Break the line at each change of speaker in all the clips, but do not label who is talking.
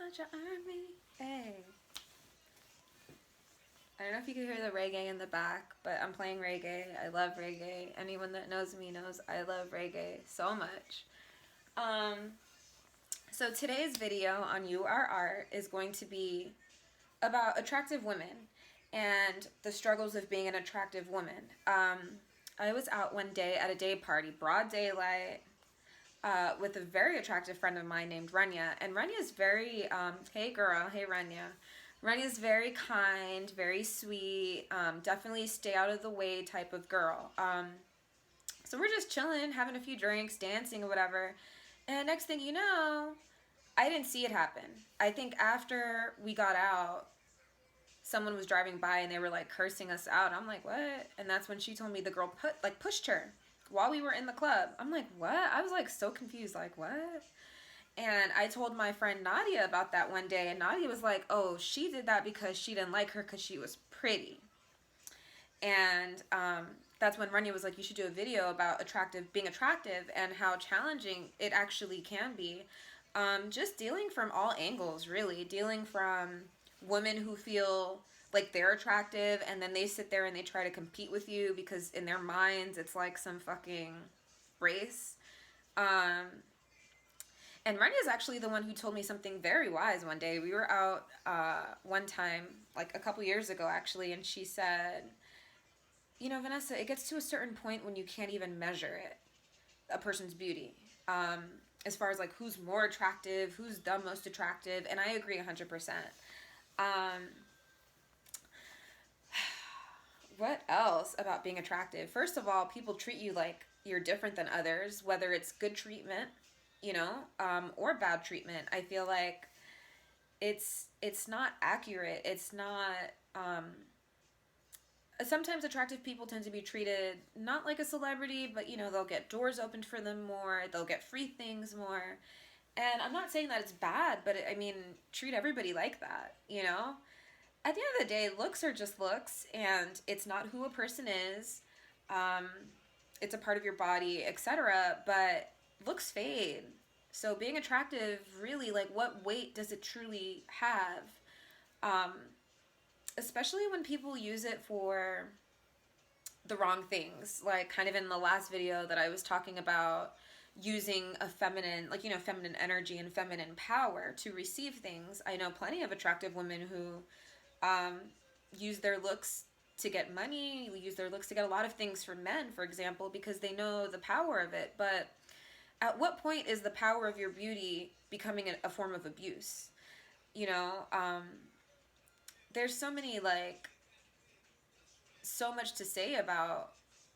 much you earn me. Hey. I don't know if you can hear the reggae in the back, but I'm playing reggae. I love reggae. Anyone that knows me knows I love reggae so much. Um, so today's video on You Are Art is going to be about attractive women and the struggles of being an attractive woman. I was out one day at a day party, broad daylight, with a very attractive friend of mine named Rania. And Rania's very, hey girl, hey Rania. Rania's very kind, very sweet, definitely stay out of the way type of girl. So we're just chilling, having a few drinks, dancing or whatever. And next thing you know, I didn't see it happen. I think after we got out, someone was driving by and they were like cursing us out. I'm like, what? And that's when she told me the girl pushed her while we were in the club. I'm like, what? I was like so confused, like, what? And I told my friend Nadia about that one day, and Nadia was like, oh, she did that because she didn't like her because she was pretty. And that's when Rania was like, you should do a video about being attractive and how challenging it actually can be. Just dealing from all angles, really. Dealing from women who feel like they're attractive and then they sit there and they try to compete with you because in their minds it's like some fucking race. And Rania is actually the one who told me something very wise one day. We were out one time, like a couple years ago actually, and she said, you know, Vanessa, it gets to a certain point when you can't even measure it, a person's beauty. As far as like who's more attractive, who's the most attractive, and I agree 100%. What else about being attractive? First of all, people treat you like you're different than others, whether it's good treatment, you know, or bad treatment. I feel like it's not accurate. It's not. Sometimes attractive people tend to be treated not like a celebrity, but you know, they'll get doors opened for them more. They'll get free things more. And I'm not saying that it's bad, but I mean, treat everybody like that, you know? At the end of the day, looks are just looks, and it's not who a person is. It's a part of your body, etc. But looks fade. So being attractive, really, like, what weight does it truly have? Especially when people use it for the wrong things. Like, kind of in the last video that I was talking about, using a feminine, like, you know, feminine energy and feminine power to receive things. I know plenty of attractive women who use their looks to get money, use their looks to get a lot of things from men, for example, because they know the power of it. But at what point is the power of your beauty becoming a form of abuse? You know, there's so much to say about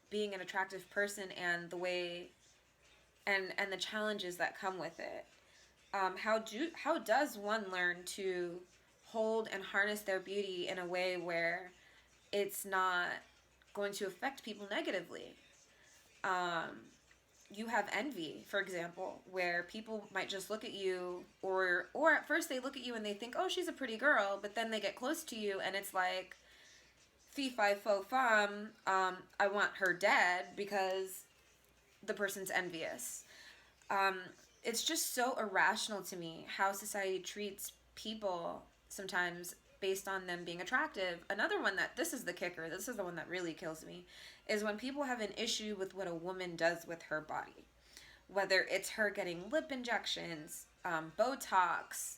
being an attractive person and the way and the challenges that come with it. How does one learn to hold and harness their beauty in a way where it's not going to affect people negatively? You have envy, for example, where people might just look at you, or at first they look at you and they think, oh, she's a pretty girl, but then they get close to you and it's like, fee fi fo fum, I want her dead because the person's envious. It's just so irrational to me how society treats people sometimes based on them being attractive. Another one this is the kicker, this is the one that really kills me, is when people have an issue with what a woman does with her body. Whether it's her getting lip injections, Botox,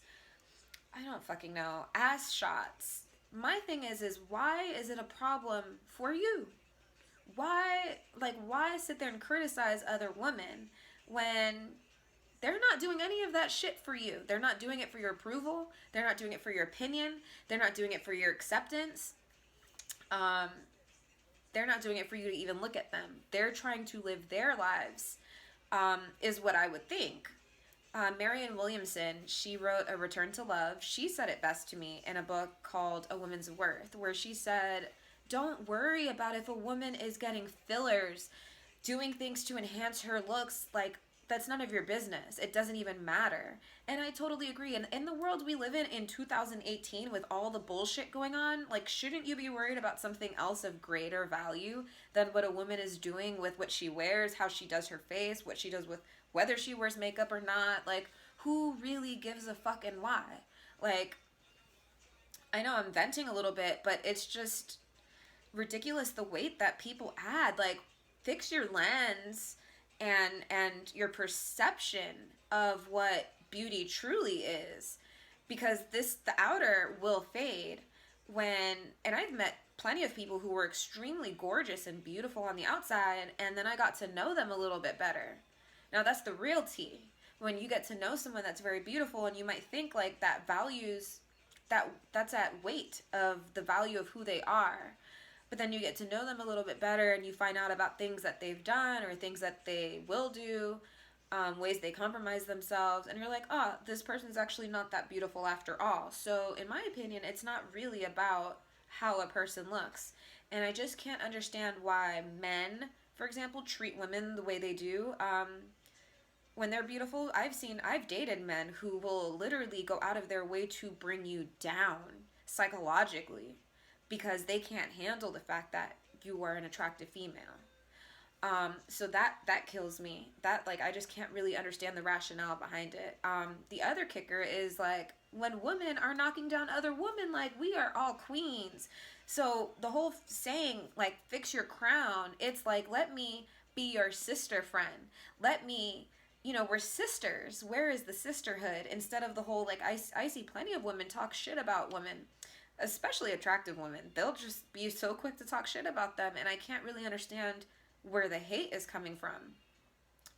I don't fucking know, ass shots. My thing is why is it a problem for you? Why sit there and criticize other women when they're not doing any of that shit for you? They're not doing it for your approval. They're not doing it for your opinion. They're not doing it for your acceptance. They're not doing it for you to even look at them. They're trying to live their lives, is what I would think. Marianne Williamson, she wrote A Return to Love. She said it best to me in a book called A Woman's Worth, where she said, don't worry about if a woman is getting fillers, doing things to enhance her looks. Like, that's none of your business. It doesn't even matter. And I totally agree. And in the world we live in 2018, with all the bullshit going on, like, shouldn't you be worried about something else of greater value than what a woman is doing with what she wears, how she does her face, what she does with whether she wears makeup or not? Like, who really gives a fuck and why? Like, I know I'm venting a little bit, but it's just ridiculous the weight that people add. Like, fix your lens and your perception of what beauty truly is, because the outer will fade when, and I've met plenty of people who were extremely gorgeous and beautiful on the outside, and then I got to know them a little bit better. Now that's the real tea. When you get to know someone that's very beautiful, and you might think like that values that's at weight of the value of who they are, but then you get to know them a little bit better, and you find out about things that they've done or things that they will do, ways they compromise themselves, and you're like, oh, this person's actually not that beautiful after all. So in my opinion, it's not really about how a person looks. And I just can't understand why men, for example, treat women the way they do. When they're beautiful, I've dated men who will literally go out of their way to bring you down psychologically because they can't handle the fact that you are an attractive female. So that kills me. That, like, I just can't really understand the rationale behind it. The other kicker is, like, when women are knocking down other women, like, we are all queens. So the whole saying, like, fix your crown, it's like, let me be your sister friend. Let me, we're sisters. Where is the sisterhood? Instead of the whole, like, I see plenty of women talk shit about women, especially attractive women. They'll just be so quick to talk shit about them, and I can't really understand where the hate is coming from.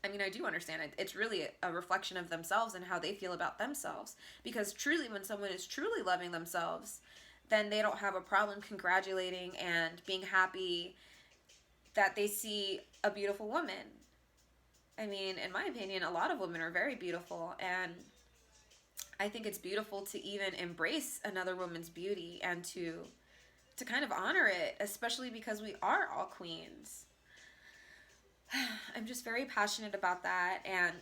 I mean, I do understand it. It's really a reflection of themselves and how they feel about themselves. Because truly, when someone is truly loving themselves, then they don't have a problem congratulating and being happy that they see a beautiful woman. I mean, in my opinion, a lot of women are very beautiful, and I think it's beautiful to even embrace another woman's beauty and to kind of honor it, especially because we are all queens. I'm just very passionate about that, and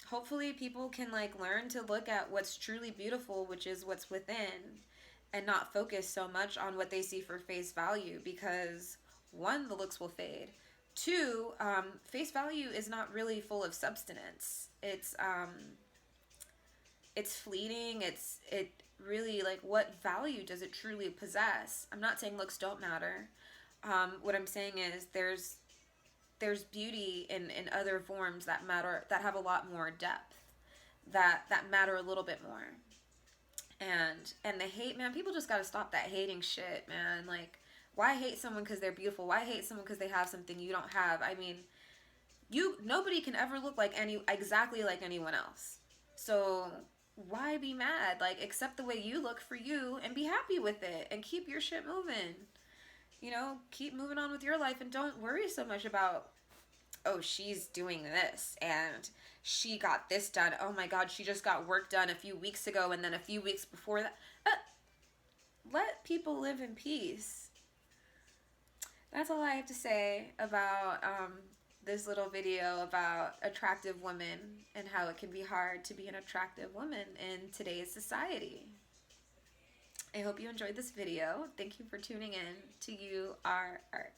hopefully people can, like, learn to look at what's truly beautiful, which is what's within, and not focus so much on what they see for face value, because one, the looks will fade. Two, face value is not really full of substance. It's fleeting. It really, like, what value does it truly possess? I'm not saying looks don't matter. What I'm saying is there's beauty in other forms that matter, that have a lot more depth, that matter a little bit more. And the hate, man, people just gotta stop that hating shit, man. Like, why hate someone because they're beautiful? Why hate someone because they have something you don't have? I mean, nobody can ever look exactly like anyone else. So why be mad? Like, accept the way you look for you and be happy with it and keep your shit moving. Keep moving on with your life, and don't worry so much about, oh, she's doing this and she got this done. Oh my God, she just got work done a few weeks ago, and then a few weeks before that. Let people live in peace. That's all I have to say about this little video about attractive women and how it can be hard to be an attractive woman in today's society. I hope you enjoyed this video. Thank you for tuning in to You Are Art.